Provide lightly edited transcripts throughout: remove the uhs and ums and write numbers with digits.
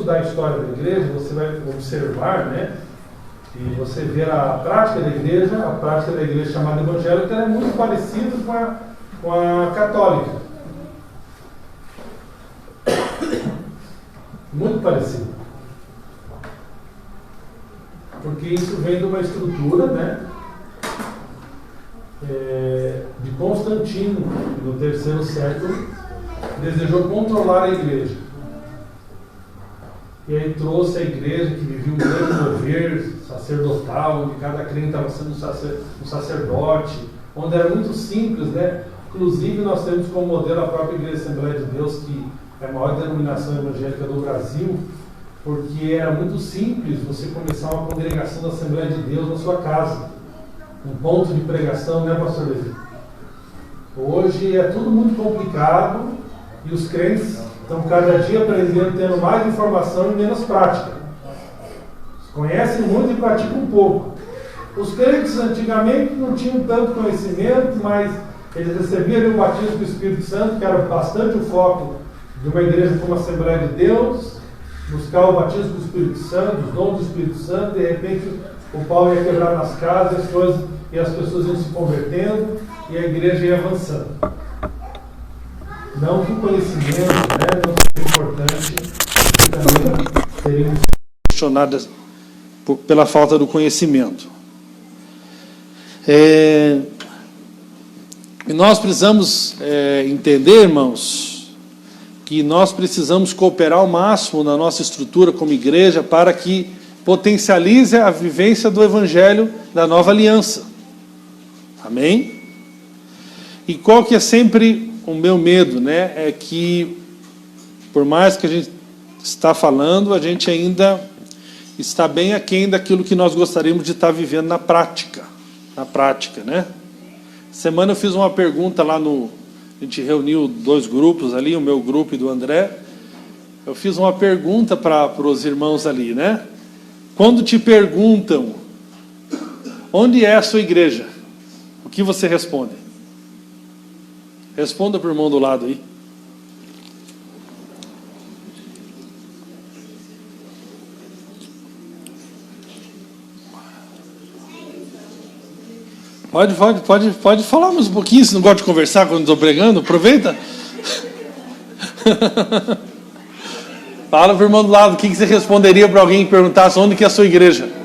estudar a história da igreja, você vai observar, né? E você vê a prática da igreja chamada evangélica, ela é muito parecida com a católica. Muito parecida. Porque isso vem de uma estrutura, né? De Constantino, no 3º século, desejou controlar a igreja. E aí trouxe a igreja que vivia um grande mover sacerdotal, onde cada crente estava sendo um sacerdote, onde era muito simples, né? Inclusive nós temos como modelo a própria Igreja Assembleia de Deus, que é a maior denominação evangélica do Brasil, porque era muito simples você começar uma congregação da Assembleia de Deus na sua casa. Um ponto de pregação, né, pastor Levi? Hoje é tudo muito complicado e os crentes estão cada dia aprendendo, tendo mais informação e menos prática. Conhecem muito e praticam pouco. Os crentes antigamente não tinham tanto conhecimento, mas eles recebiam o batismo do Espírito Santo, que era bastante o foco de uma igreja como a Assembleia de Deus, buscar o batismo do Espírito Santo, os dons do Espírito Santo, e de repente o pau ia quebrar nas casas, e as pessoas iam se convertendo e a igreja ia avançando. Não que o conhecimento, né, não seja importante, que também seríamos questionadas pela falta do conhecimento. E nós precisamos entender, irmãos, que nós precisamos cooperar ao máximo na nossa estrutura como igreja para que potencialize a vivência do Evangelho da Nova Aliança. Amém? E qual que é sempre o meu medo, né? É que, por mais que a gente está falando, a gente ainda está bem aquém daquilo que nós gostaríamos de estar vivendo na prática. Na prática, né? Semana eu fiz uma pergunta lá no... A gente reuniu 2 grupos ali, o meu grupo e do André. Eu fiz uma pergunta para os irmãos ali, né? Quando te perguntam onde é a sua igreja, o que você responde? Responda para o irmão do lado aí. Pode falar mais um pouquinho, se não gosta de conversar quando estou pregando, aproveita. Fala para o irmão do lado, o que você responderia para alguém que perguntasse onde que é a sua igreja?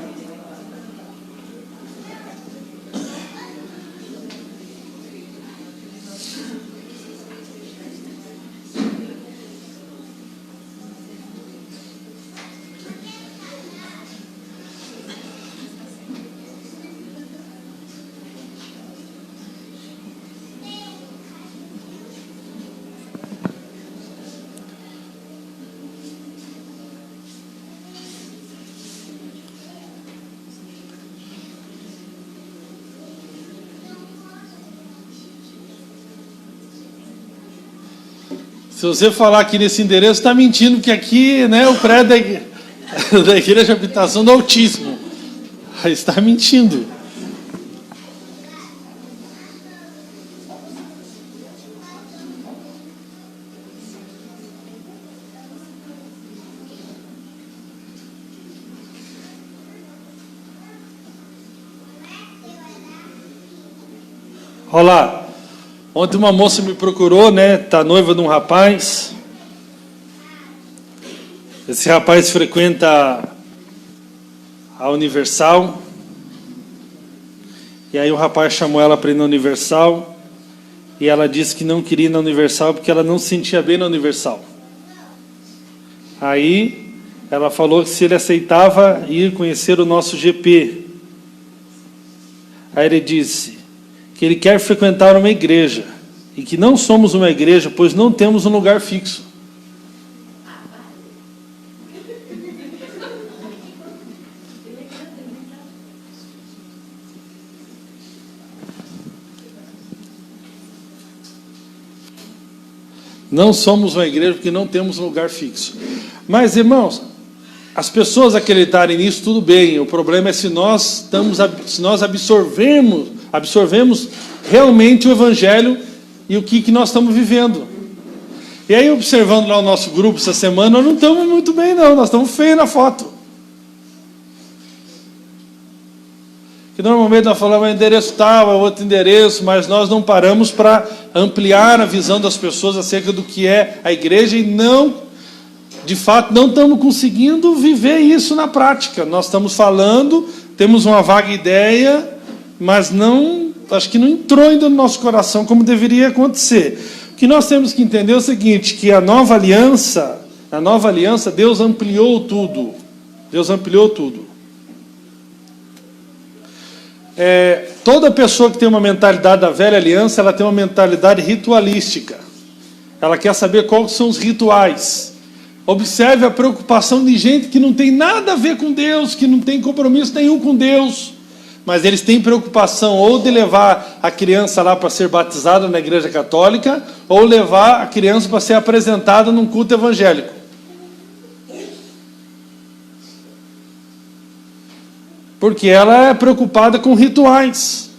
Se você falar aqui nesse endereço, está mentindo, porque aqui, né, o prédio da Igreja de Habitação do Altíssimo. Aí está mentindo. Olha lá. Ontem uma moça me procurou, né? Está noiva de um rapaz. Esse rapaz frequenta a Universal. E aí o rapaz chamou ela para ir na Universal. E ela disse que não queria ir na Universal porque ela não se sentia bem na Universal. Aí ela falou que se ele aceitava ir conhecer o nosso GP. Aí ele disse que ele quer frequentar uma igreja, e que não somos uma igreja, pois não temos um lugar fixo. Não somos uma igreja porque não temos um lugar fixo. Mas, irmãos, as pessoas acreditarem nisso, tudo bem. O problema é se nós absorvemos realmente o Evangelho e o que nós estamos vivendo. E aí, observando lá o nosso grupo essa semana, nós não estamos muito bem não, nós estamos feios na foto. Que normalmente nós falamos endereço tal, é outro endereço, mas nós não paramos para ampliar a visão das pessoas acerca do que é a igreja e não, de fato, não estamos conseguindo viver isso na prática. Nós estamos falando, temos uma vaga ideia, mas não, acho que não entrou ainda no nosso coração como deveria acontecer. O que nós temos que entender é o seguinte, que na nova aliança, Deus ampliou tudo. Deus ampliou tudo. Toda pessoa que tem uma mentalidade da velha aliança, ela tem uma mentalidade ritualística. Ela quer saber quais são os rituais. Observe a preocupação de gente que não tem nada a ver com Deus, que não tem compromisso nenhum com Deus, mas eles têm preocupação ou de levar a criança lá para ser batizada na igreja católica, ou levar a criança para ser apresentada num culto evangélico. Porque ela é preocupada com rituais.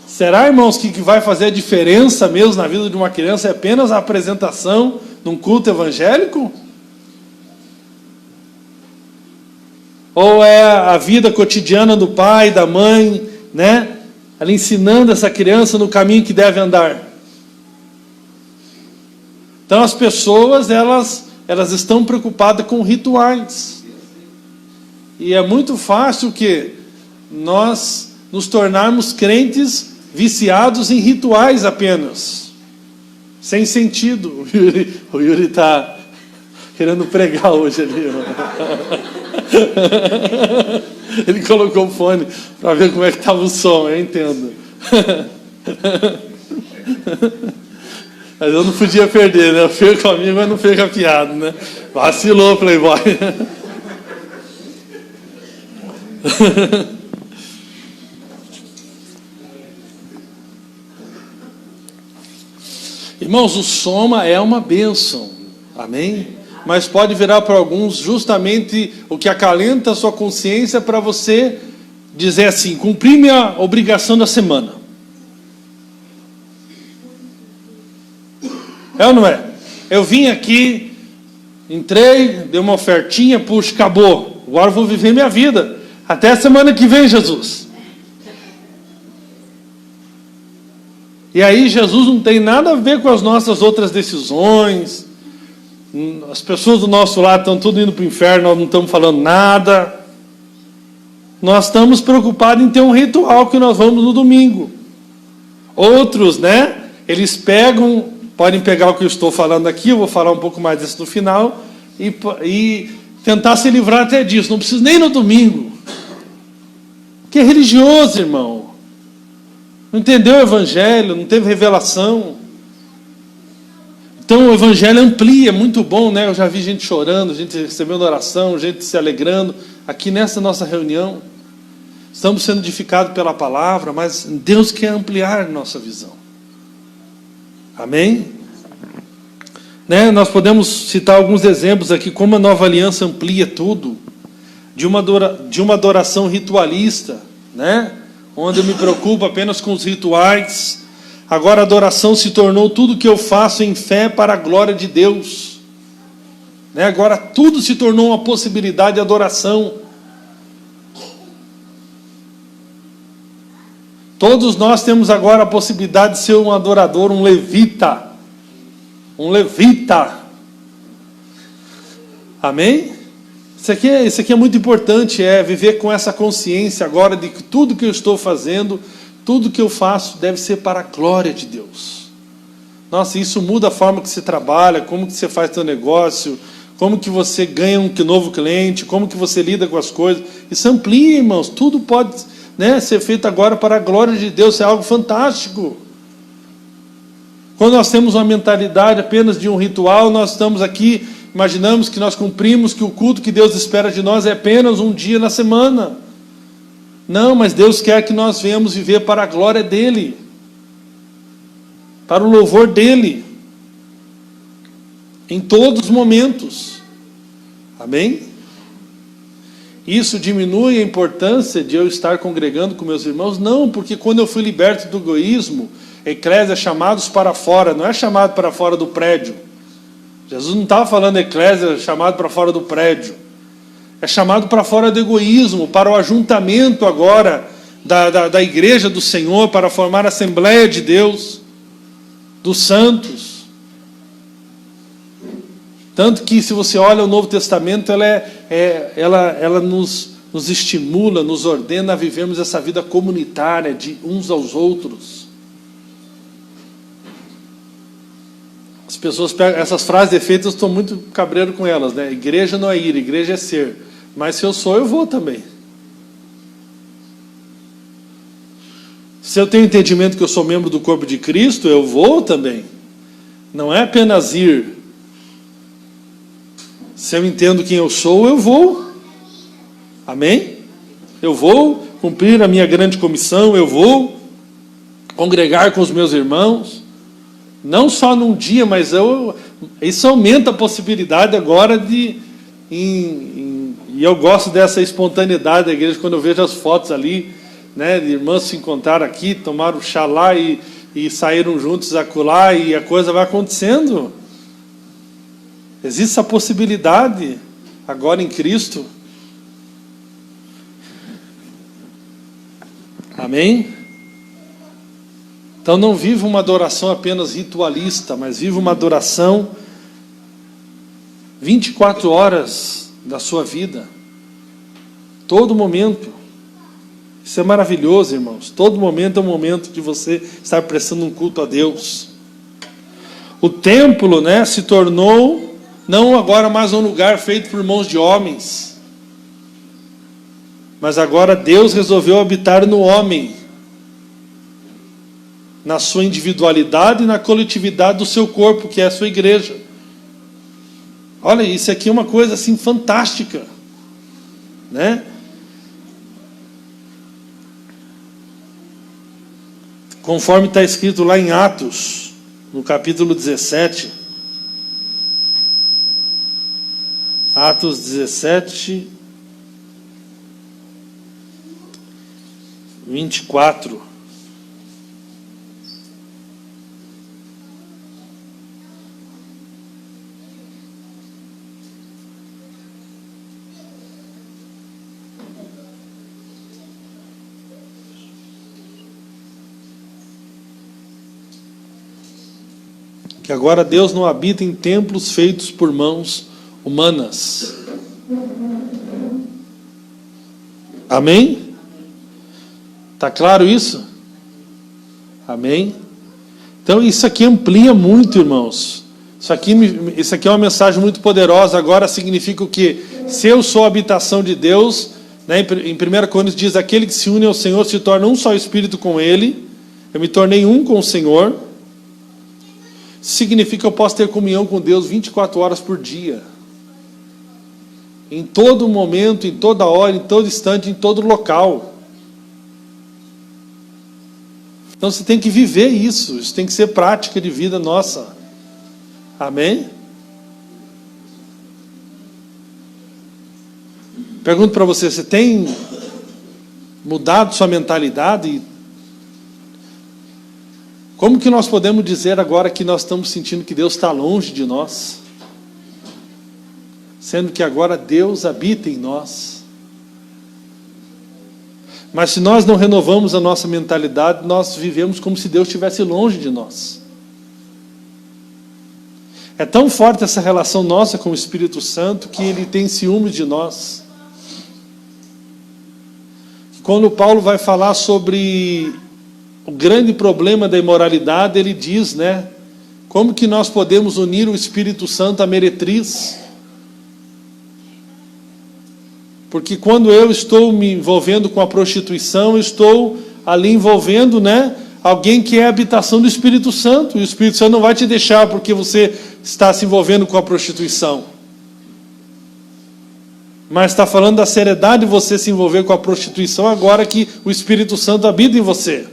Será, irmãos, que vai fazer a diferença mesmo na vida de uma criança é apenas a apresentação num culto evangélico? Ou é a vida cotidiana do pai, da mãe, né? Ela ensinando essa criança no caminho que deve andar. Então as pessoas, elas estão preocupadas com rituais. E é muito fácil que nós nos tornarmos crentes viciados em rituais apenas, sem sentido. O Yuri está querendo pregar hoje ali. Ele colocou o fone para ver como é que estava o som, eu entendo. Mas eu não podia perder, né? Eu perco amigo, mas não perco a piada, né? Vacilou, playboy. Irmãos, o soma é uma bênção, amém? Mas pode virar para alguns justamente o que acalenta a sua consciência para você dizer assim, cumpri minha obrigação da semana. É ou não é? Eu vim aqui, entrei, dei uma ofertinha, puxa, acabou. Agora eu vou viver minha vida. Até a semana que vem, Jesus. E aí Jesus não tem nada a ver com as nossas outras decisões. As pessoas do nosso lado estão tudo indo para o inferno, nós não estamos falando nada. Nós estamos preocupados em ter um ritual que nós vamos no domingo. Outros, né? Eles podem pegar o que eu estou falando aqui, eu vou falar um pouco mais disso no final, e tentar se livrar até disso. Não preciso nem no domingo. Que é religioso, irmão. Não entendeu o evangelho, não teve revelação. Então o evangelho amplia, é muito bom, né? Eu já vi gente chorando, gente recebendo oração, gente se alegrando. Aqui nessa nossa reunião, estamos sendo edificados pela palavra, mas Deus quer ampliar nossa visão. Amém? Né? Nós podemos citar alguns exemplos aqui, como a nova aliança amplia tudo. De uma adoração ritualista, né? Onde eu me preocupo apenas com os rituais. Agora a adoração se tornou tudo que eu faço em fé para a glória de Deus, né? Agora tudo se tornou uma possibilidade de adoração. Todos nós temos agora a possibilidade de ser um adorador, um levita. Um levita. Amém? Isso aqui é muito importante, viver com essa consciência agora de que tudo que eu estou fazendo, tudo que eu faço deve ser para a glória de Deus. Nossa, isso muda a forma que você trabalha, como que você faz seu negócio, como que você ganha um novo cliente, como que você lida com as coisas. Isso amplia, irmãos, tudo pode, né, ser feito agora para a glória de Deus, é algo fantástico. Quando nós temos uma mentalidade apenas de um ritual, nós estamos aqui, imaginamos que nós cumprimos, que o culto que Deus espera de nós é apenas um dia na semana. Não, mas Deus quer que nós venhamos viver para a glória dEle, para o louvor dEle, em todos os momentos. Amém? Isso diminui a importância de eu estar congregando com meus irmãos? Não, porque quando eu fui liberto do egoísmo, eclésia, chamados para fora, não é chamado para fora do prédio. Jesus não estava falando eclésia, chamado para fora do prédio. É chamado para fora do egoísmo, para o ajuntamento agora da igreja do Senhor, para formar a Assembleia de Deus, dos santos. Tanto que, se você olha o Novo Testamento, ela nos estimula, nos ordena a vivermos essa vida comunitária de uns aos outros. As pessoas pegam essas frases de efeito, eu estou muito cabreiro com elas, né? Igreja não é ir, igreja é ser. Mas se eu sou, eu vou também. Se eu tenho entendimento que eu sou membro do corpo de Cristo, eu vou também. Não é apenas ir. Se eu entendo quem eu sou, eu vou. Amém? Eu vou cumprir a minha grande comissão, eu vou congregar com os meus irmãos. Não só num dia, mas isso aumenta a possibilidade agora e eu gosto dessa espontaneidade da igreja, quando eu vejo as fotos ali, né, de irmãs se encontraram aqui, tomaram chá lá e saíram juntos acolá, e a coisa vai acontecendo. Existe essa possibilidade agora em Cristo. Amém? Então não viva uma adoração apenas ritualista, mas viva uma adoração 24 horas da sua vida. Todo momento. Isso é maravilhoso, irmãos. Todo momento é um momento de você estar prestando um culto a Deus. O templo, né, se tornou não agora mais um lugar feito por mãos de homens, mas agora Deus resolveu habitar no homem, na sua individualidade e na coletividade do seu corpo, que é a sua igreja. Olha, isso aqui é uma coisa assim fantástica, né? Conforme está escrito lá em Atos, no capítulo 17. Atos 17, 24. Que agora Deus não habita em templos feitos por mãos humanas. Amém? Está claro isso? Amém? Então isso aqui amplia muito, irmãos. Isso aqui é uma mensagem muito poderosa. Agora significa o quê? Se eu sou a habitação de Deus, né, em 1 Coríntios diz: aquele que se une ao Senhor se torna um só espírito com Ele. Eu me tornei um com o Senhor. Significa que eu posso ter comunhão com Deus 24 horas por dia. Em todo momento, em toda hora, em todo instante, em todo local. Então você tem que viver isso. Isso tem que ser prática de vida nossa. Amém? Pergunto para você, você tem mudado sua mentalidade? Como que nós podemos dizer agora que nós estamos sentindo que Deus está longe de nós? Sendo que agora Deus habita em nós. Mas se nós não renovamos a nossa mentalidade, nós vivemos como se Deus estivesse longe de nós. É tão forte essa relação nossa com o Espírito Santo que Ele tem ciúmes de nós. Quando Paulo vai falar sobre o grande problema da imoralidade, ele diz, né? Como que nós podemos unir o Espírito Santo à meretriz? Porque quando eu estou me envolvendo com a prostituição, eu estou ali envolvendo, né, alguém que é a habitação do Espírito Santo. E o Espírito Santo não vai te deixar porque você está se envolvendo com a prostituição. Mas está falando da seriedade de você se envolver com a prostituição agora que o Espírito Santo habita em você.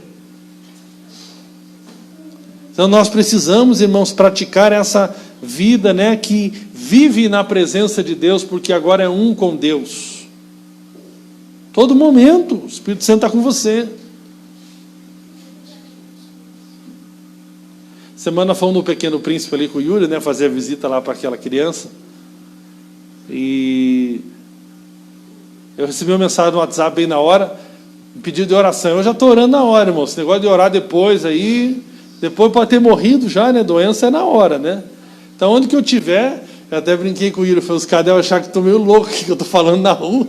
Então nós precisamos, irmãos, praticar essa vida, né, que vive na presença de Deus, porque agora é um com Deus. Todo momento, o Espírito Santo está com você. Semana fomos no Pequeno Príncipe ali com o Yuri, né? Fazer a visita lá para aquela criança. E eu recebi uma mensagem no WhatsApp bem na hora, um pedido de oração. Eu já estou orando na hora, irmão. Esse negócio de orar depois aí, depois pode ter morrido já, né? Doença é na hora, né? Então, onde que eu tiver, eu até brinquei com o Yuri, falei, os caras devem achar que estou meio louco, que eu estou falando na rua.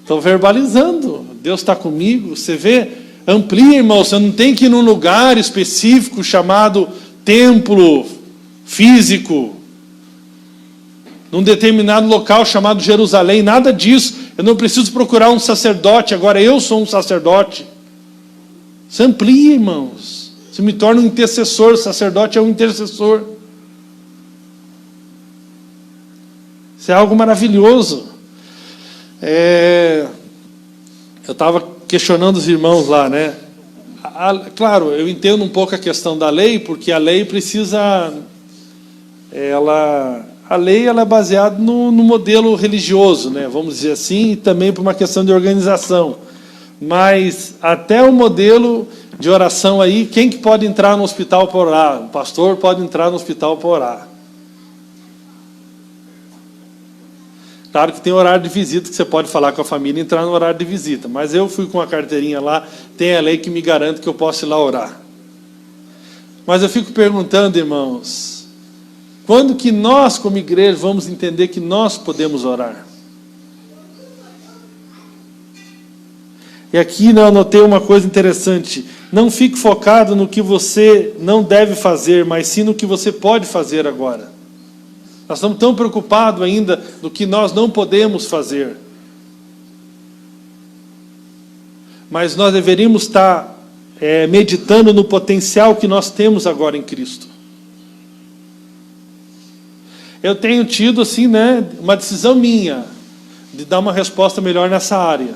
Estou verbalizando. Deus está comigo. Você vê, amplia, irmão. Você não tem que ir num lugar específico chamado templo físico, num determinado local chamado Jerusalém, nada disso. Eu não preciso procurar um sacerdote, agora eu sou um sacerdote. Você amplia, irmãos. Você me torna um intercessor, o sacerdote é um intercessor. Isso é algo maravilhoso. Eu estava questionando os irmãos lá, né? Claro, eu entendo um pouco a questão da lei, porque a lei precisa... A lei ela é baseada no modelo religioso, né? Vamos dizer assim, e também por uma questão de organização. Mas até o modelo de oração aí, quem que pode entrar no hospital para orar? O pastor pode entrar no hospital para orar. Claro que tem horário de visita, que você pode falar com a família e entrar no horário de visita. Mas eu fui com a carteirinha lá, tem a lei que me garante que eu posso ir lá orar. Mas eu fico perguntando, irmãos, quando que nós, como igreja, vamos entender que nós podemos orar? E aqui eu anotei uma coisa interessante. Não fique focado no que você não deve fazer, mas sim no que você pode fazer agora. Nós estamos tão preocupados ainda no que nós não podemos fazer. Mas nós deveríamos estar meditando no potencial que nós temos agora em Cristo. Eu tenho tido, assim, né, uma decisão minha de dar uma resposta melhor nessa área.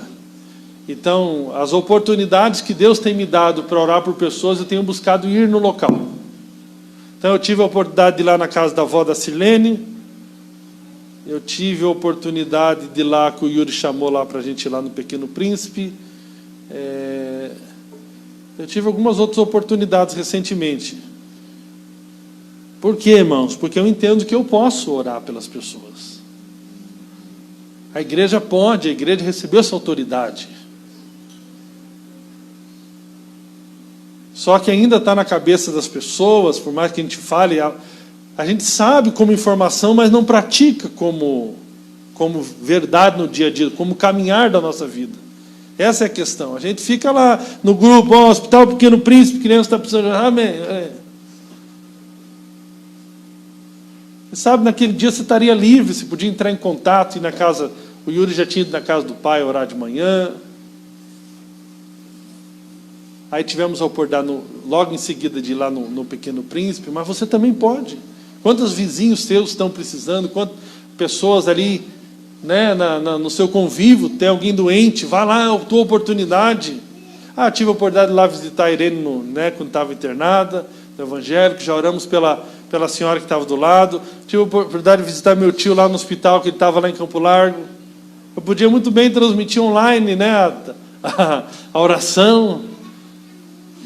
Então, as oportunidades que Deus tem me dado para orar por pessoas, eu tenho buscado ir no local. Então, eu tive a oportunidade de ir lá na casa da avó da Sirlene. Eu tive a oportunidade de ir lá, que o Yuri chamou lá para a gente ir lá no Pequeno Príncipe. Eu tive algumas outras oportunidades recentemente. Por quê, irmãos? Porque eu entendo que eu posso orar pelas pessoas. A igreja pode, a igreja recebeu essa autoridade. Só que ainda está na cabeça das pessoas, por mais que a gente fale, a gente sabe como informação, mas não pratica como verdade no dia a dia, como caminhar da nossa vida. Essa é a questão. A gente fica lá no grupo, Hospital Pequeno Príncipe, criança está precisando... Amém. Sabe, naquele dia você estaria livre, você podia entrar em contato, ir na casa... O Yuri já tinha ido na casa do pai orar de manhã. Aí tivemos a oportunidade, logo em seguida, de ir lá no Pequeno Príncipe, mas você também pode. Quantos vizinhos seus estão precisando? Quantas pessoas ali, né, no seu convívio, tem alguém doente? Vá lá, é a tua oportunidade. Tive a oportunidade de ir lá visitar a Irene, quando estava internada, no Evangelho, que já oramos pela senhora que estava do lado. Tive a oportunidade de visitar meu tio lá no hospital, que ele estava lá em Campo Largo. Eu podia muito bem transmitir online, né, a oração.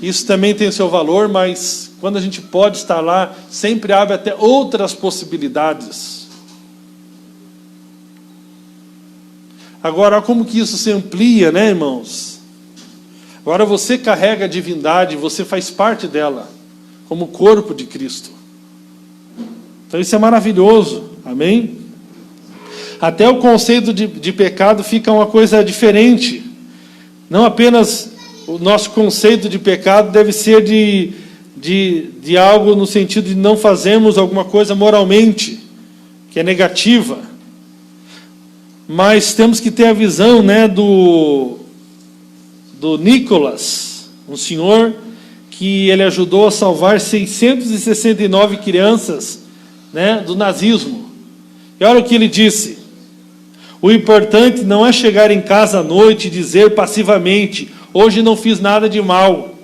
Isso também tem o seu valor, mas quando a gente pode estar lá, sempre abre até outras possibilidades. Agora, olha como que isso se amplia, né, irmãos? Agora você carrega a divindade, você faz parte dela, como corpo de Cristo. Então isso é maravilhoso, amém? Até o conceito de pecado fica uma coisa diferente. Não apenas o nosso conceito de pecado deve ser de algo no sentido de não fazermos alguma coisa moralmente, que é negativa. Mas temos que ter a visão, né, do Nicholas, um senhor que ele ajudou a salvar 669 crianças, né, do nazismo. E olha o que ele disse: o importante não é chegar em casa à noite e dizer passivamente, hoje não fiz nada de mal.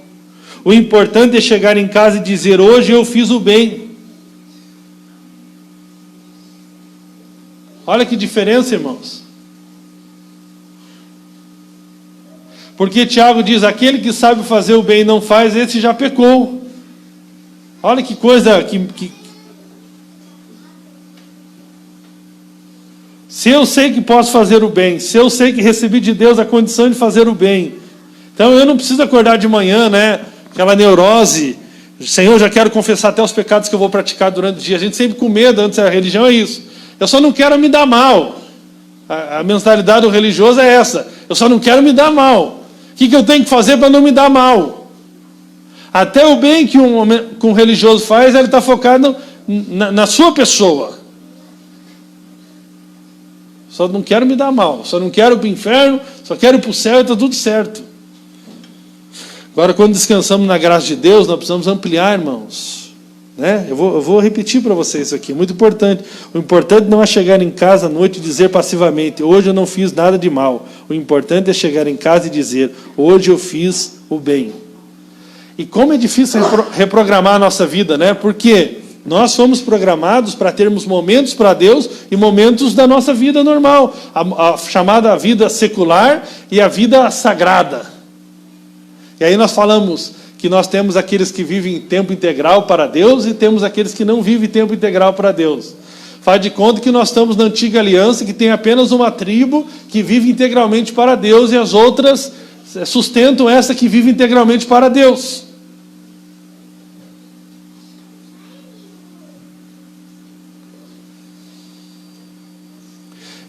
O importante é chegar em casa e dizer, hoje eu fiz o bem. Olha que diferença, irmãos. Porque Tiago diz, aquele que sabe fazer o bem e não faz, esse já pecou. Olha que coisa que... Se eu sei que posso fazer o bem, se eu sei que recebi de Deus a condição de fazer o bem, então eu não preciso acordar de manhã, né? Aquela neurose, Senhor, já quero confessar até os pecados que eu vou praticar durante o dia. A gente sempre com medo, antes a religião é isso. Eu só não quero me dar mal. A mentalidade do religioso é essa. Eu só não quero me dar mal. O que eu tenho que fazer para não me dar mal? Até o bem que um religioso faz, ele está focado na sua pessoa. Só não quero me dar mal. Só não quero ir para o inferno, só quero ir para o céu e está tudo certo. Agora, quando descansamos na graça de Deus, nós precisamos ampliar, irmãos. Né? Eu vou repetir para vocês isso aqui, muito importante. O importante não é chegar em casa à noite e dizer passivamente, hoje eu não fiz nada de mal. O importante é chegar em casa e dizer, hoje eu fiz o bem. E como é difícil reprogramar a nossa vida, né? Porque nós fomos programados para termos momentos para Deus e momentos da nossa vida normal. A chamada vida secular e a vida sagrada. E aí nós falamos que nós temos aqueles que vivem em tempo integral para Deus e temos aqueles que não vivem em tempo integral para Deus. Faz de conta que nós estamos na antiga aliança, que tem apenas uma tribo que vive integralmente para Deus e as outras sustentam essa que vive integralmente para Deus.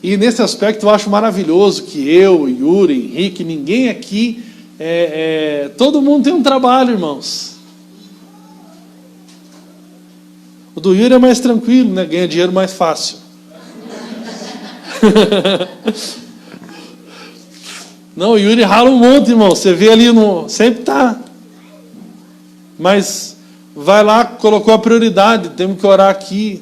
E nesse aspecto eu acho maravilhoso que eu, Yuri, Henrique, ninguém aqui... todo mundo tem um trabalho, irmãos. O do Yuri é mais tranquilo, né? Ganha dinheiro mais fácil. Não, o Yuri rala um monte, irmão. Você vê ali, sempre tá. Mas vai lá, colocou a prioridade. Temos que orar aqui.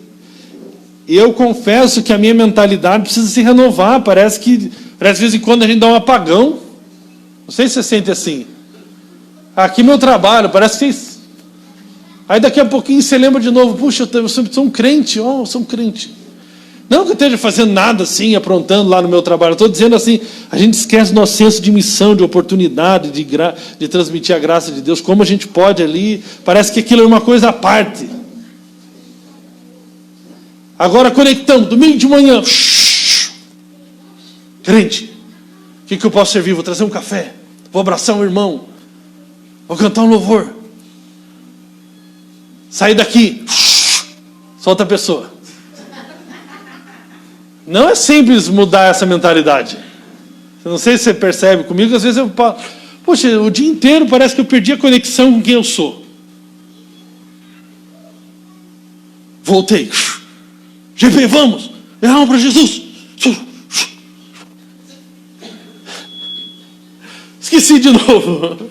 Eu confesso que a minha mentalidade precisa se renovar. Parece que de vez em quando a gente dá um apagão. Não sei se você sente assim. Aqui meu trabalho, parece que... Aí daqui a pouquinho você lembra de novo. Puxa, eu sou um crente. Eu sou um crente. Não que eu esteja fazendo nada assim, aprontando lá no meu trabalho. Eu estou dizendo assim, a gente esquece do nosso senso de missão, de oportunidade, de transmitir a graça de Deus. Como a gente pode ali... Parece que aquilo é uma coisa à parte. Agora conectamos, domingo de manhã. Crente. O que eu posso servir? Vou trazer um café. Vou abraçar um irmão. Vou cantar um louvor. Sair daqui. Solta a pessoa. Não é simples mudar essa mentalidade. Eu não sei se você percebe comigo. Às vezes eu falo, poxa, o dia inteiro parece que eu perdi a conexão com quem eu sou. Voltei. GP, vamos. É alma para Jesus. Esqueci de novo.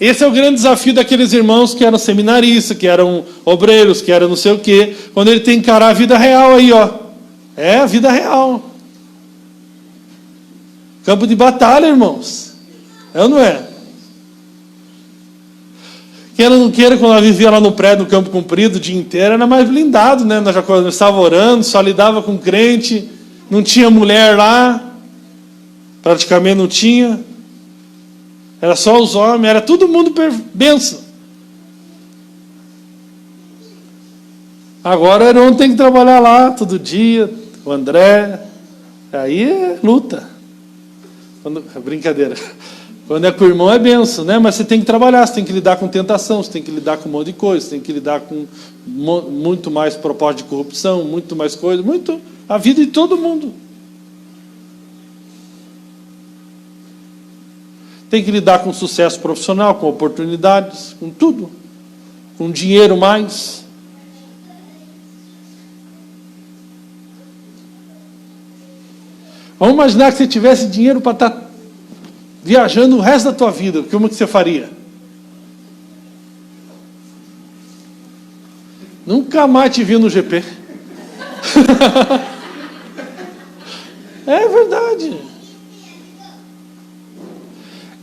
Esse é o grande desafio daqueles irmãos que eram seminaristas, que eram obreiros, que eram não sei o quê, quando ele tem que encarar a vida real aí, ó. É a vida real. Campo de batalha, irmãos. É ou não é? Queira ou não queira, quando ela vivia lá no prédio, no Campo Comprido, o dia inteiro, era mais blindado, né? Nós já começava orando, só lidava com crente, não tinha mulher lá, praticamente não tinha. Era só os homens, era todo mundo benção. Agora o Heron tem que trabalhar lá todo dia, o André. Aí é luta. Brincadeira. Quando é com o irmão é benção, né? Mas você tem que trabalhar, você tem que lidar com tentação, você tem que lidar com um monte de coisa, você tem que lidar com muito mais propósito de corrupção, muito mais coisa, a vida de todo mundo. Tem que lidar com sucesso profissional, com oportunidades, com tudo. Com dinheiro mais. Vamos imaginar que você tivesse dinheiro para estar viajando o resto da tua vida. Como que você faria? Nunca mais te vi no GP. É verdade.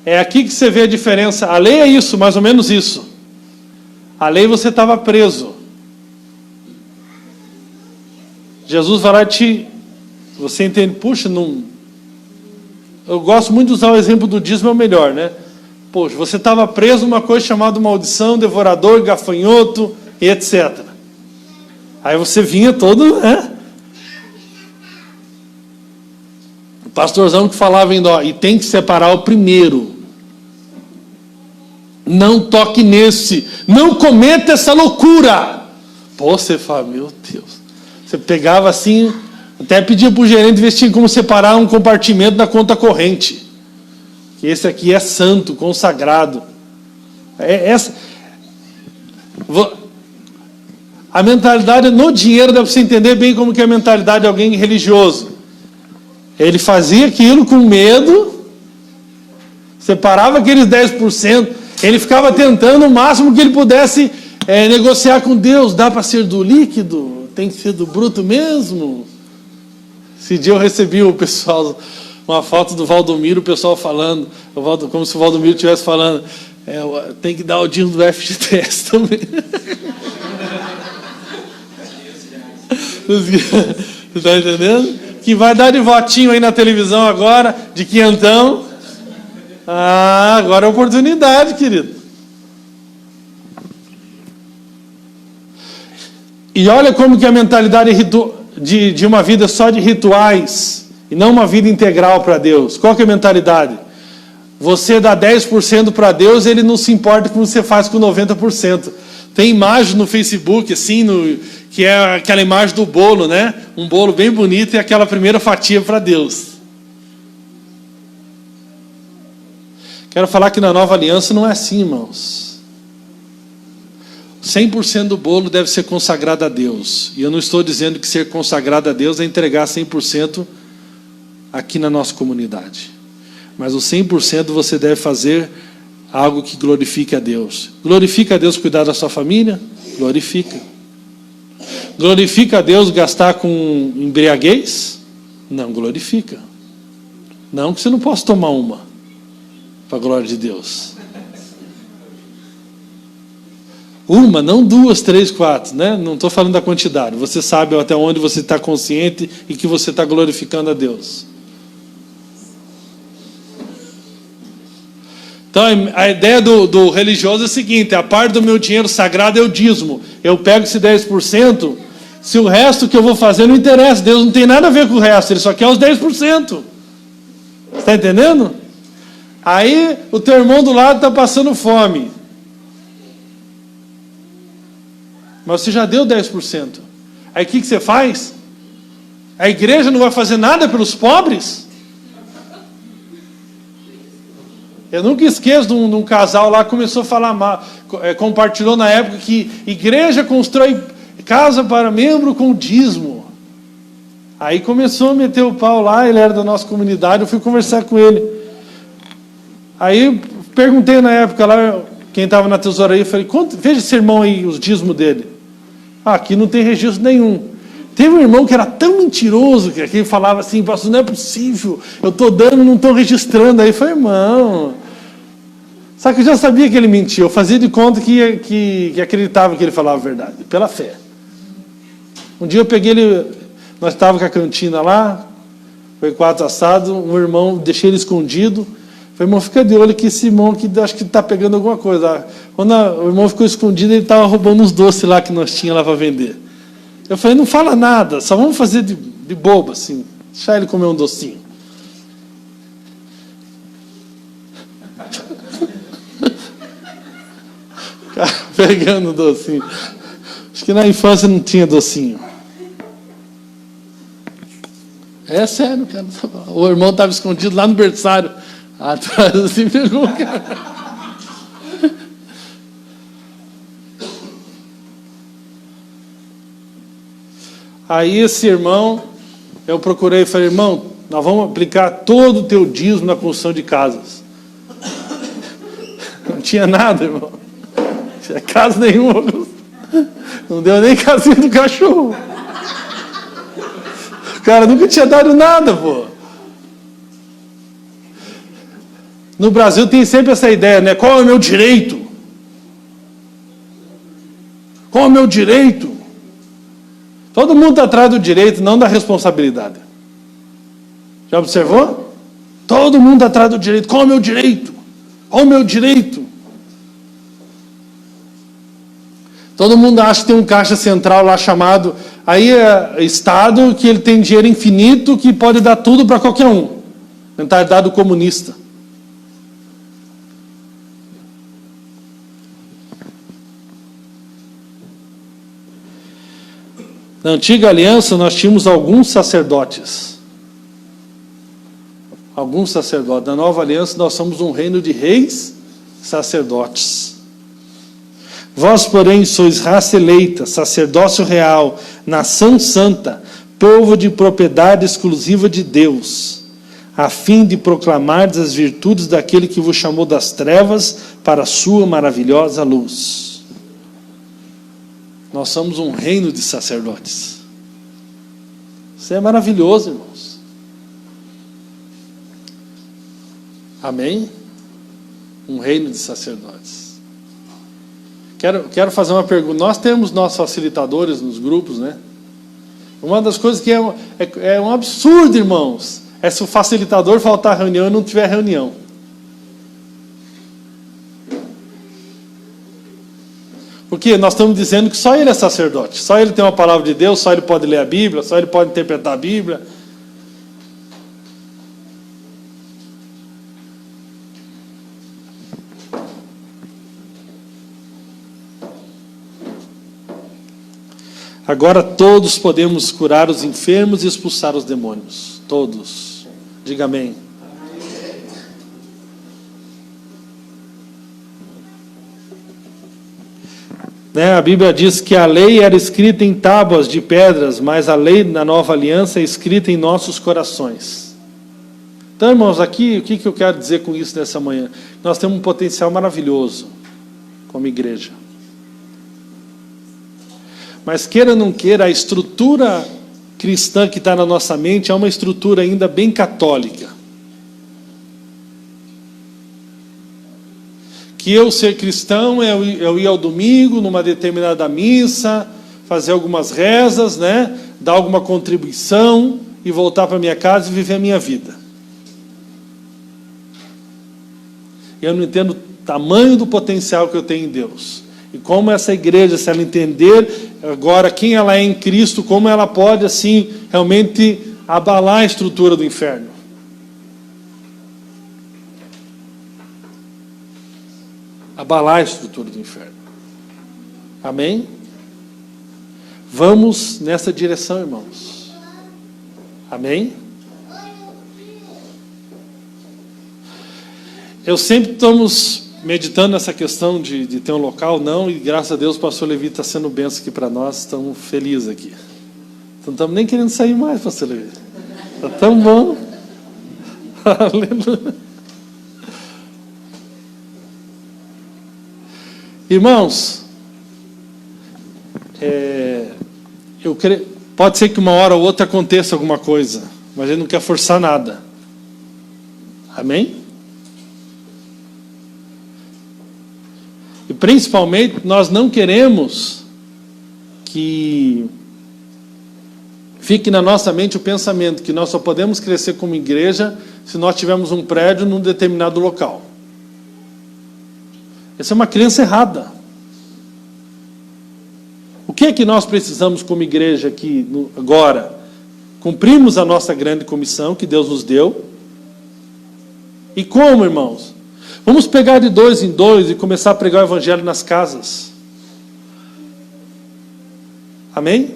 É aqui que você vê a diferença. A lei é isso, mais ou menos isso. A lei você estava preso. Jesus vai lá e você entende, puxa, não... Eu gosto muito de usar o exemplo do dízimo, é o melhor, né? Poxa, você estava preso numa coisa chamada maldição, devorador, gafanhoto e etc. Aí você vinha todo, né? O pastorzão que falava ainda, ó, e tem que separar o primeiro. Não toque nesse. Não cometa essa loucura. Pô, você fala, meu Deus. Você pegava assim, até pedia para o gerente ver se tinha como separar um compartimento da conta corrente. Que esse aqui é santo, consagrado. A mentalidade no dinheiro, dá para você entender bem como que é a mentalidade de alguém religioso. Ele fazia aquilo com medo, separava aqueles 10%, ele ficava tentando o máximo que ele pudesse negociar com Deus. Dá para ser do líquido? Tem que ser do bruto mesmo? Esse dia eu recebi o pessoal, uma foto do Valdomiro, o pessoal falando, como se o Valdomiro estivesse falando, tem que dar o dízimo do FGTS também. Você está entendendo? Que vai dar de votinho aí na televisão agora, de quinhentão. Ah, agora é oportunidade, querido. E olha como que a mentalidade de uma vida só de rituais, e não uma vida integral para Deus. Qual que é a mentalidade? Você dá 10% para Deus, ele não se importa com o que você faz com 90%. Tem imagem no Facebook, assim, que é aquela imagem do bolo, né? Um bolo bem bonito e aquela primeira fatia para Deus. Quero falar que na nova aliança não é assim, irmãos. 100% do bolo deve ser consagrado a Deus. E eu não estou dizendo que ser consagrado a Deus é entregar 100% aqui na nossa comunidade. Mas o 100% você deve fazer algo que glorifique a Deus. Glorifica a Deus cuidar da sua família? Glorifica. Glorifica a Deus gastar com embriaguez? Não glorifica. Não, que você não possa tomar uma, para a glória de Deus. Uma, não duas, 3, 4, né? Não estou falando da quantidade. Você sabe até onde você está consciente e que você está glorificando a Deus. Então, a ideia do religioso é a seguinte: a parte do meu dinheiro sagrado é o dízimo. Eu pego esse 10%, se o resto que eu vou fazer não interessa, Deus não tem nada a ver com o resto, Ele só quer os 10%. Está entendendo? Aí, o teu irmão do lado está passando fome. Mas você já deu 10%. Aí o que você faz? A igreja não vai fazer nada pelos pobres? Eu nunca esqueço de um casal lá que começou a falar mal, compartilhou na época que igreja constrói casa para membro com dízimo. Aí começou a meter o pau lá, ele era da nossa comunidade, eu fui conversar com ele. Aí perguntei na época lá, quem estava na tesouraria, falei, veja esse irmão aí, os dízimos dele. Aqui não tem registro nenhum. Teve um irmão que era tão mentiroso, que ele falava assim, pastor, não é possível, eu estou dando, não estou registrando. Aí eu falei, irmão, só que eu já sabia que ele mentia, eu fazia de conta que acreditava que ele falava a verdade, pela fé. Um dia eu peguei ele, nós estávamos com a cantina lá, foi 4 assados, um irmão, deixei ele escondido. Falei, irmão, fica de olho que esse irmão aqui acho que está pegando alguma coisa. Quando o irmão ficou escondido, ele estava roubando os doces lá que nós tínhamos lá para vender. Eu falei, não fala nada, só vamos fazer de bobo, assim, deixar ele comer um docinho. Cara, pegando o docinho. Acho que na infância não tinha docinho. É sério, cara. O irmão estava escondido lá no berçário. Atrás assim, pegou o cara. Aí esse irmão, eu procurei e falei, irmão, nós vamos aplicar todo o teu dízimo na construção de casas. Não tinha nada, irmão. Não tinha casa nenhuma. Não deu nem casinha do cachorro. O cara nunca tinha dado nada, pô. No Brasil tem sempre essa ideia, né? Qual é o meu direito? Qual é o meu direito? Todo mundo está atrás do direito, não da responsabilidade. Já observou? Todo mundo está atrás do direito. Qual é o meu direito? Olha o meu direito. Todo mundo acha que tem um caixa central lá chamado aí é Estado, que ele tem dinheiro infinito, que pode dar tudo para qualquer um. Mentalidade comunista. Na antiga aliança nós tínhamos alguns sacerdotes. Alguns sacerdotes. Na nova aliança nós somos um reino de reis, sacerdotes. Vós, porém, sois raça eleita, sacerdócio real, nação santa, povo de propriedade exclusiva de Deus, a fim de proclamar as virtudes daquele que vos chamou das trevas para a sua maravilhosa luz. Nós somos um reino de sacerdotes. Isso é maravilhoso, irmãos. Amém? Um reino de sacerdotes. Quero fazer uma pergunta. Nós temos nossos facilitadores nos grupos, né? Uma das coisas que é um absurdo, irmãos, é se o facilitador faltar reunião e não tiver reunião. Porque nós estamos dizendo que só ele é sacerdote, só ele tem uma palavra de Deus, só ele pode ler a Bíblia, só ele pode interpretar a Bíblia. Agora todos podemos curar os enfermos e expulsar os demônios. Todos. Diga amém. A Bíblia diz que a lei era escrita em tábuas de pedras, mas a lei da nova aliança é escrita em nossos corações. Então, irmãos, aqui o que eu quero dizer com isso nessa manhã? Nós temos um potencial maravilhoso como igreja. Mas queira ou não queira, a estrutura cristã que está na nossa mente é uma estrutura ainda bem católica. Que eu ser cristão é eu ir ao domingo, numa determinada missa, fazer algumas rezas, né? Dar alguma contribuição e voltar para minha casa e viver a minha vida. Eu não entendo o tamanho do potencial que eu tenho em Deus. E como essa igreja, se ela entender agora quem ela é em Cristo, como ela pode, assim, realmente abalar a estrutura do inferno. Abalar a estrutura do inferno. Amém? Vamos nessa direção, irmãos. Amém? Eu sempre estamos meditando nessa questão de ter um local, não, e graças a Deus o pastor Levi está sendo bênção aqui para nós, estamos felizes aqui. Não estamos nem querendo sair mais, pastor Levi. Está tão bom. Aleluia. Irmãos, pode ser que uma hora ou outra aconteça alguma coisa, mas a gente não quer forçar nada. Amém? E principalmente, nós não queremos que fique na nossa mente o pensamento que nós só podemos crescer como igreja se nós tivermos um prédio num determinado local. Essa é uma crença errada. O que é que nós precisamos como igreja aqui agora? Cumprimos a nossa grande comissão que Deus nos deu. E como, irmãos? Vamos pegar de 2 em 2 e começar a pregar o evangelho nas casas. Amém?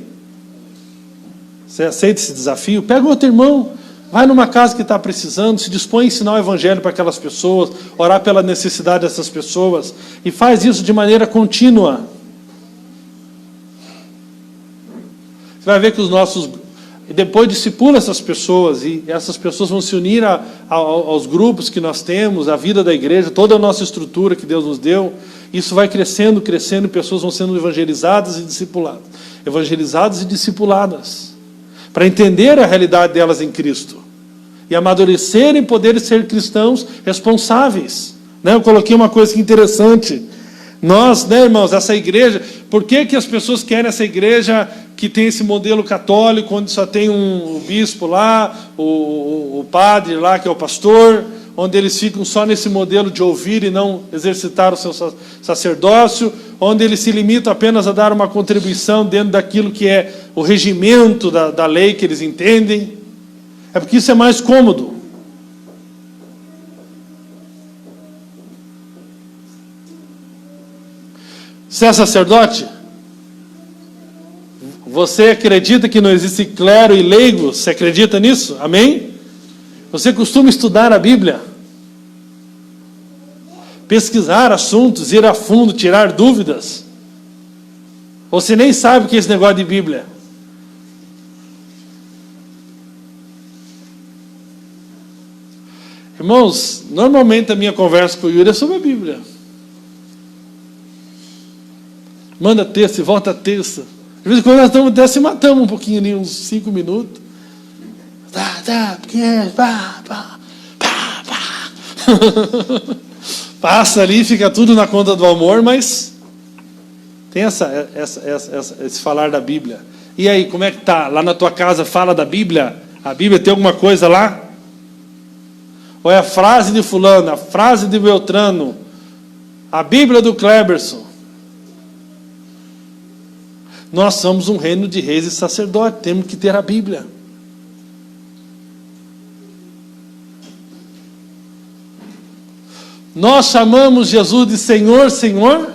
Você aceita esse desafio? Pega outro irmão, vai numa casa que está precisando, se dispõe a ensinar o evangelho para aquelas pessoas, orar pela necessidade dessas pessoas, e faz isso de maneira contínua. Você vai ver que e depois discipula essas pessoas, e essas pessoas vão se unir aos grupos que nós temos, à vida da igreja, toda a nossa estrutura que Deus nos deu. Isso vai crescendo, crescendo, e pessoas vão sendo evangelizadas e discipuladas. Evangelizadas e discipuladas, para entender a realidade delas em Cristo, e amadurecerem e poderem ser cristãos responsáveis. Eu coloquei uma coisa interessante. Nós, irmãos, essa igreja, por que as pessoas querem essa igreja que tem esse modelo católico, onde só tem um bispo lá, o padre lá, que é o pastor, onde eles ficam só nesse modelo de ouvir e não exercitar o seu sacerdócio, onde eles se limitam apenas a dar uma contribuição dentro daquilo que é o regimento da lei que eles entendem. É porque isso é mais cômodo. Você é sacerdote? Você acredita que não existe clero e leigo? Você acredita nisso? Amém? Você costuma estudar a Bíblia? Pesquisar assuntos, ir a fundo, tirar dúvidas? Ou você nem sabe o que é esse negócio de Bíblia? Irmãos, normalmente a minha conversa com o Yuri é sobre a Bíblia. Manda texto e volta texto. De vez em quando nós estamos até se matamos um pouquinho ali, uns 5 minutos. Passa ali, fica tudo na conta do amor, mas tem esse falar da Bíblia. E aí, como é que tá? Lá na tua casa fala da Bíblia? A Bíblia tem alguma coisa lá? Ou é a frase de fulano, a frase de Beltrano, a Bíblia do Kleberson? Nós somos um reino de reis e sacerdotes, temos que ter a Bíblia. Nós chamamos Jesus de Senhor, Senhor.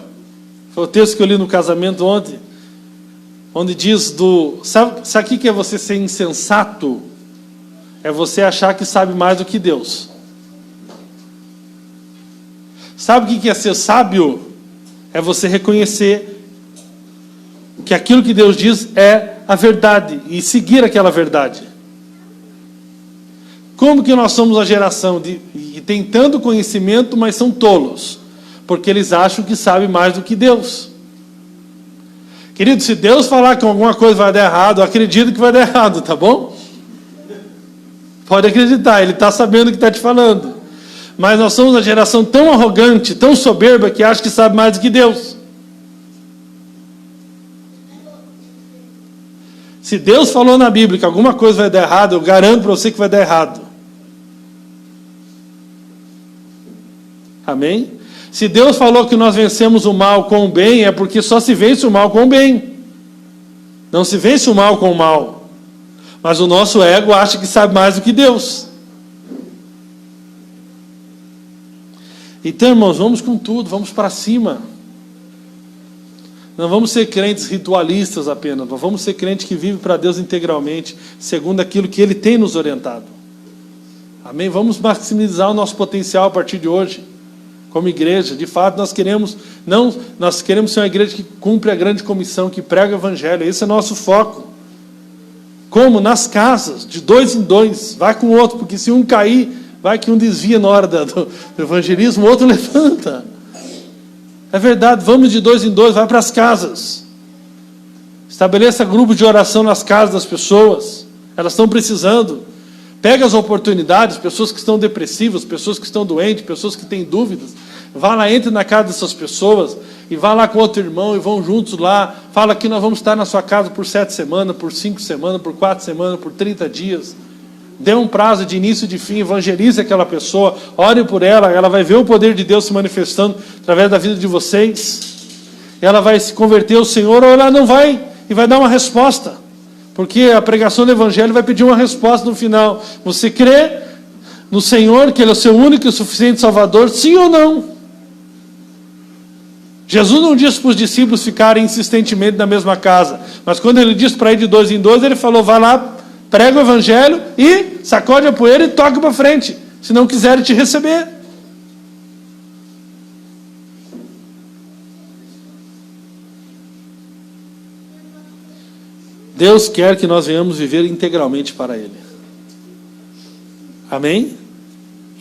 Foi o texto que eu li no casamento ontem, onde diz sabe o que é você ser insensato? É você achar que sabe mais do que Deus. Sabe o que é ser sábio? É você reconhecer que aquilo que Deus diz é a verdade e seguir aquela verdade. Como que nós somos a geração que tem tanto conhecimento, mas são tolos? Porque eles acham que sabem mais do que Deus. Querido, se Deus falar que alguma coisa vai dar errado, eu acredito que vai dar errado, tá bom? Pode acreditar, Ele está sabendo o que está te falando. Mas nós somos uma geração tão arrogante, tão soberba, que acha que sabe mais do que Deus. Se Deus falou na Bíblia que alguma coisa vai dar errado, eu garanto para você que vai dar errado. Amém? Se Deus falou que nós vencemos o mal com o bem, é porque só se vence o mal com o bem. Não se vence o mal com o mal. Mas o nosso ego acha que sabe mais do que Deus. Então, irmãos, vamos com tudo, vamos para cima. Não vamos ser crentes ritualistas apenas, nós vamos ser crentes que vivem para Deus integralmente, segundo aquilo que Ele tem nos orientado. Amém? Vamos maximizar o nosso potencial a partir de hoje, como igreja. De fato, nós queremos ser uma igreja que cumpre a grande comissão, que prega o Evangelho. Esse é o nosso foco. Como? Nas casas, de 2 em 2, vai com o outro, porque se um cair, vai que um desvia na hora do evangelismo, o outro levanta. É verdade, vamos de 2 em 2, vai para as casas. Estabeleça grupo de oração nas casas das pessoas. Elas estão precisando. Pega as oportunidades, pessoas que estão depressivas, pessoas que estão doentes, pessoas que têm dúvidas. Vá lá, entre na casa dessas pessoas e vá lá com outro irmão e vão juntos lá. Fala que nós vamos estar na sua casa por 7 semanas, por 5 semanas, por 4 semanas, por 30 dias. Dê um prazo de início e de fim, evangelize aquela pessoa, ore por ela, ela vai ver o poder de Deus se manifestando através da vida de vocês. Ela vai se converter ao Senhor, ou ela não vai, e vai dar uma resposta. Porque a pregação do Evangelho vai pedir uma resposta no final. Você crê no Senhor, que Ele é o seu único e suficiente Salvador, sim ou não? Jesus não disse para os discípulos ficarem insistentemente na mesma casa, mas quando Ele disse para ir de 2 em 2, Ele falou, vai lá, prega o Evangelho e sacode a poeira e toca para frente, se não quiserem te receber. Deus quer que nós venhamos viver integralmente para Ele. Amém?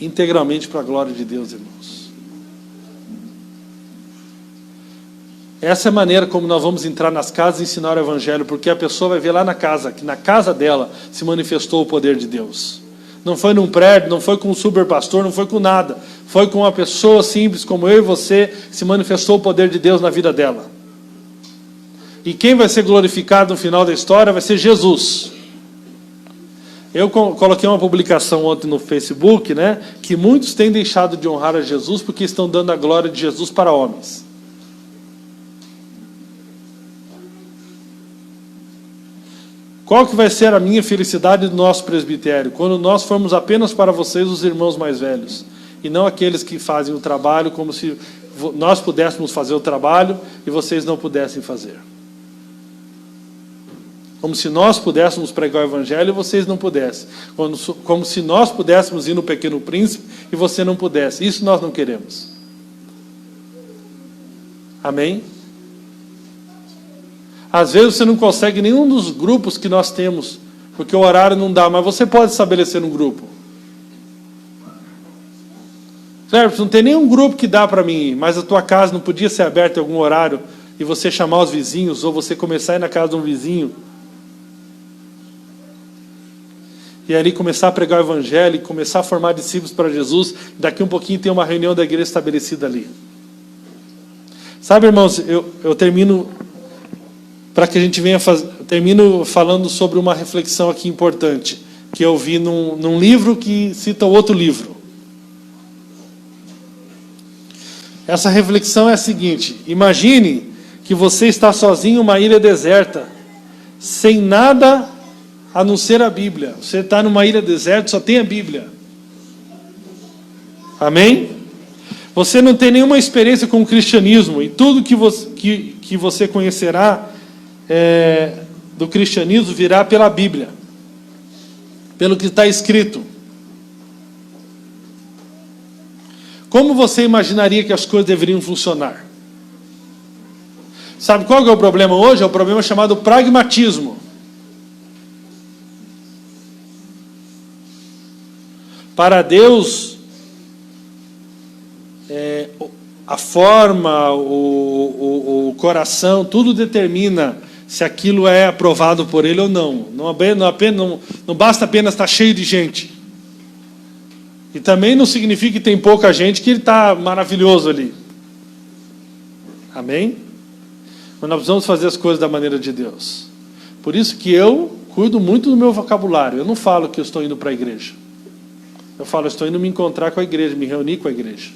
Integralmente para a glória de Deus, irmãos. Essa é a maneira como nós vamos entrar nas casas e ensinar o Evangelho, porque a pessoa vai ver lá na casa, que na casa dela se manifestou o poder de Deus. Não foi num prédio, não foi com um super pastor, não foi com nada. Foi com uma pessoa simples como eu e você, que se manifestou o poder de Deus na vida dela. E quem vai ser glorificado no final da história vai ser Jesus. Eu coloquei uma publicação ontem no Facebook, né, que muitos têm deixado de honrar a Jesus porque estão dando a glória de Jesus para homens. Qual que vai ser a minha felicidade do nosso presbitério? Quando nós formos apenas para vocês, os irmãos mais velhos, e não aqueles que fazem o trabalho como se nós pudéssemos fazer o trabalho e vocês não pudessem fazer. Como se nós pudéssemos pregar o Evangelho e vocês não pudessem. Como se nós pudéssemos ir no Pequeno Príncipe e você não pudesse. Isso nós não queremos. Amém? Às vezes você não consegue nenhum dos grupos que nós temos, porque o horário não dá, mas você pode estabelecer um grupo. Certo? Não tem nenhum grupo que dá para mim ir, mas a tua casa não podia ser aberta em algum horário e você chamar os vizinhos, ou você começar a ir na casa de um vizinho e ali começar a pregar o Evangelho, e começar a formar discípulos para Jesus. Daqui um pouquinho tem uma reunião da igreja estabelecida ali. Sabe, irmãos, eu termino, para que a gente venha termino falando sobre uma reflexão aqui importante, que eu vi num livro que cita outro livro. Essa reflexão é a seguinte: imagine que você está sozinho em uma ilha deserta, sem nada a não ser a Bíblia. Você está numa ilha deserta, só tem a Bíblia. Amém? Você não tem nenhuma experiência com o cristianismo, e tudo que você conhecerá do cristianismo virá pela Bíblia, pelo que está escrito. Como você imaginaria que as coisas deveriam funcionar? Sabe qual que é o problema hoje? É o problema chamado pragmatismo. Para Deus, a forma, o coração, tudo determina se aquilo é aprovado por Ele ou não. Não basta apenas estar cheio de gente. E também não significa que tem pouca gente que Ele está maravilhoso ali. Amém? Mas nós precisamos fazer as coisas da maneira de Deus. Por isso que eu cuido muito do meu vocabulário. Eu não falo que eu estou indo para a igreja. Eu falo, estou indo me encontrar com a igreja, me reunir com a igreja.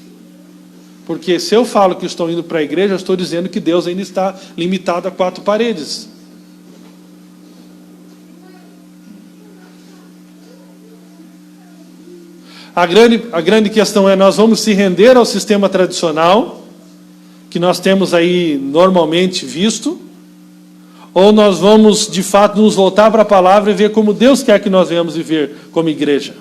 Porque se eu falo que estou indo para a igreja, eu estou dizendo que Deus ainda está limitado a 4 paredes. A grande questão é, nós vamos se render ao sistema tradicional, que nós temos aí normalmente visto, ou nós vamos, de fato, nos voltar para a palavra e ver como Deus quer que nós venhamos viver como igreja.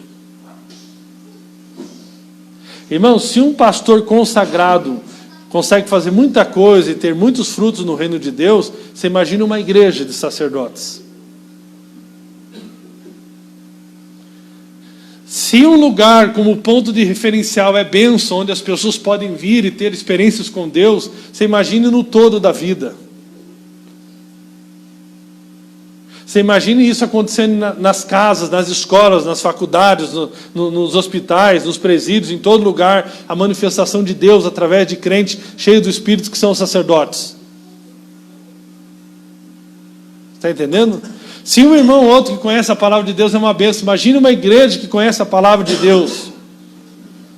Irmão, se um pastor consagrado consegue fazer muita coisa e ter muitos frutos no reino de Deus, você imagina uma igreja de sacerdotes. Se um lugar como ponto de referencial é bênção, onde as pessoas podem vir e ter experiências com Deus, você imagine no todo da vida. Você imagine isso acontecendo nas casas, nas escolas, nas faculdades, nos hospitais, nos presídios, em todo lugar, a manifestação de Deus através de crentes cheios do Espírito que são sacerdotes. Está entendendo? Se um irmão ou outro que conhece a palavra de Deus é uma bênção, imagine uma igreja que conhece a palavra de Deus.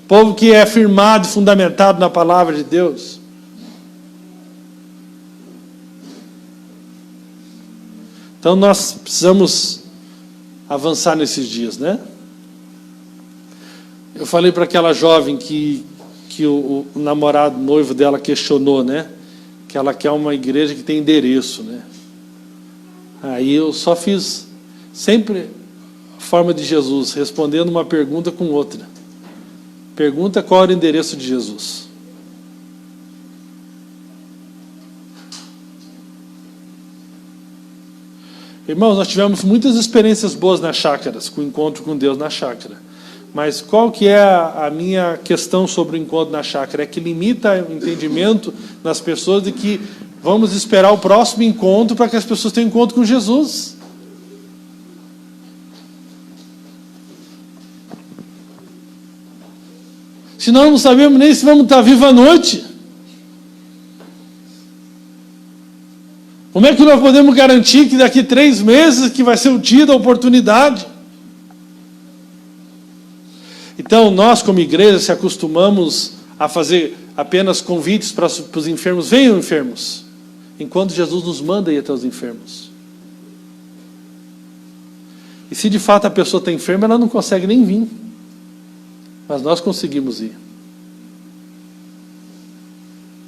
Povo que é firmado e fundamentado na palavra de Deus. Então nós precisamos avançar nesses dias, né? Eu falei para aquela jovem que o namorado, noivo dela questionou, né? Que ela quer uma igreja que tem endereço, né? Aí eu só fiz sempre a forma de Jesus, respondendo uma pergunta com outra. Pergunta qual era o endereço de Jesus. Irmãos, nós tivemos muitas experiências boas nas chácaras, com o encontro com Deus na chácara. Mas qual que é a minha questão sobre o encontro na chácara? É que limita o entendimento das pessoas de que vamos esperar o próximo encontro para que as pessoas tenham encontro com Jesus. Se nós não sabemos nem se vamos estar vivos à noite. Como é que nós podemos garantir que daqui 3 meses que vai ser o dia da oportunidade? Então, nós como igreja se acostumamos a fazer apenas convites para os enfermos. Venham, enfermos. Enquanto Jesus nos manda ir até os enfermos. E se de fato a pessoa está enferma, ela não consegue nem vir. Mas nós conseguimos ir.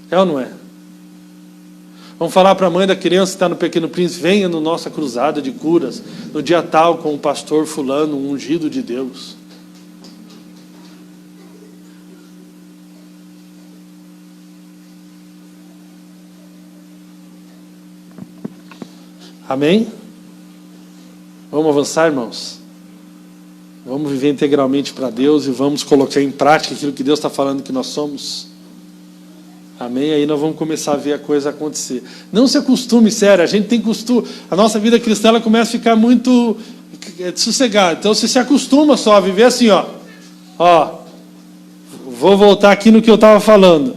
É ou não é? Vamos falar para a mãe da criança que está no Pequeno Príncipe: venha no nossa cruzada de curas, no dia tal, com o pastor fulano, um ungido de Deus. Amém? Vamos avançar, irmãos? Vamos viver integralmente para Deus e vamos colocar em prática aquilo que Deus está falando que nós somos. Amém? Aí nós vamos começar a ver a coisa acontecer. Não se acostume, sério, a gente tem costume. A nossa vida cristã ela começa a ficar muito sossegada. Então você se acostuma só a viver assim, ó. Vou voltar aqui no que eu estava falando.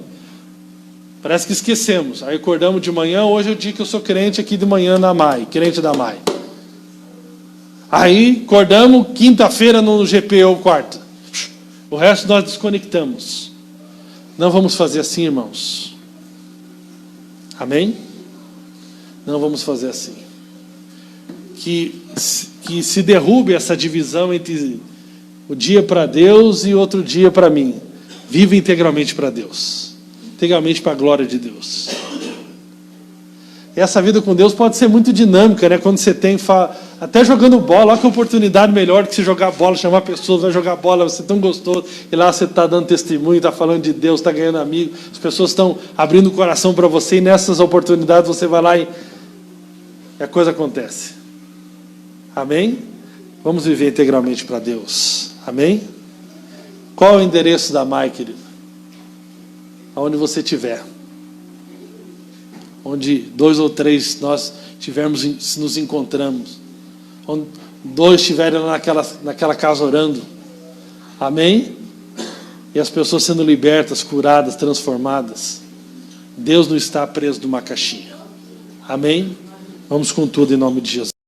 Parece que esquecemos. Aí acordamos de manhã, hoje é o dia que eu sou crente aqui de manhã na MAI, crente da MAI. Aí acordamos quinta-feira no GP ou quarta. O resto nós desconectamos. Não vamos fazer assim, irmãos. Amém? Não vamos fazer assim. Que se derrube essa divisão entre o dia para Deus e outro dia para mim. Viva integralmente para Deus. Integralmente para a glória de Deus. E essa vida com Deus pode ser muito dinâmica, né? Quando você tem, até jogando bola, olha que oportunidade melhor que você jogar bola, chamar pessoas, vai jogar bola, vai ser tão gostoso, e lá você está dando testemunho, está falando de Deus, está ganhando amigo, as pessoas estão abrindo o coração para você, e nessas oportunidades você vai lá e a coisa acontece. Amém? Vamos viver integralmente para Deus. Amém? Qual é o endereço da MAI, querido? Aonde você estiver. Onde 2 ou 3 nós tivermos, nos encontramos. Onde 2 estiverem naquela casa orando. Amém? E as pessoas sendo libertas, curadas, transformadas. Deus não está preso numa caixinha. Amém? Vamos com tudo em nome de Jesus.